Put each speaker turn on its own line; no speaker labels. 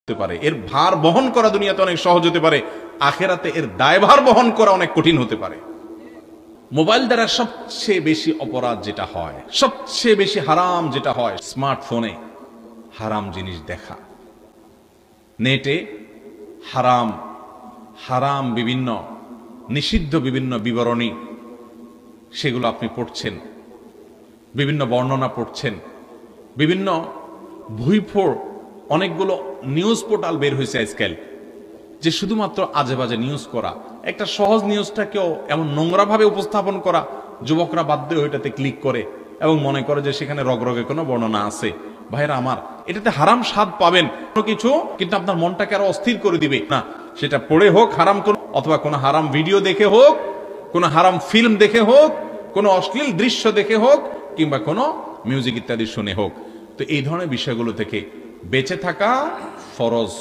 হতে পারে, এর ভার বহন করা দুনিয়াতে অনেক সহজ হতে পারে, আখেরাতে এর দায়ভার বহন করা অনেক কঠিন হতে পারে। মোবাইল দ্বারা সবচেয়ে বেশি অপরাধ যেটা হয়, সবচেয়ে বেশি হারাম যেটা হয়, স্মার্টফোনে হারাম জিনিস দেখা, নেটে হারাম হারাম বিভিন্ন নিষিদ্ধ বিভিন্ন বিবরণী সেগুলো আপনি পড়ছেন, বিভিন্ন বর্ণনা পড়ছেন, বিভিন্ন ভুইফোড় অনেকগুলো নিউজ পোর্টাল বের হয়েছে আজকাল, যে শুধুমাত্র আজে বাজে নিউজ করা, একটা সহজ নিউজটাকেও এমন নোংরা ভাবে উপস্থাপন করা, যুবকরা বাধ্য হয়ে ওইটাতে ক্লিক করে এবং মনে করে যে সেখানে রগরগে কোনো বর্ণনা আছে। ভাইরা আমার, এটাতে হারাম স্বাদ পাবেন কোনো কিছু, কিন্তু আপনার মনটাকে আরো অস্থির করে দিবে না। সেটা পড়ে হোক হারাম কোন, অথবা কোনো হারাম ভিডিও দেখে হোক, কোনো হারাম ফিল্ম দেখে হোক, কোনো অশ্লীল দৃশ্য দেখে হোক, কিংবা কোনো মিউজিক ইত্যাদি শুনে হোক। তো এই ধরনের বিষয়গুলো থেকে বেঁচে থাকা ফরজ।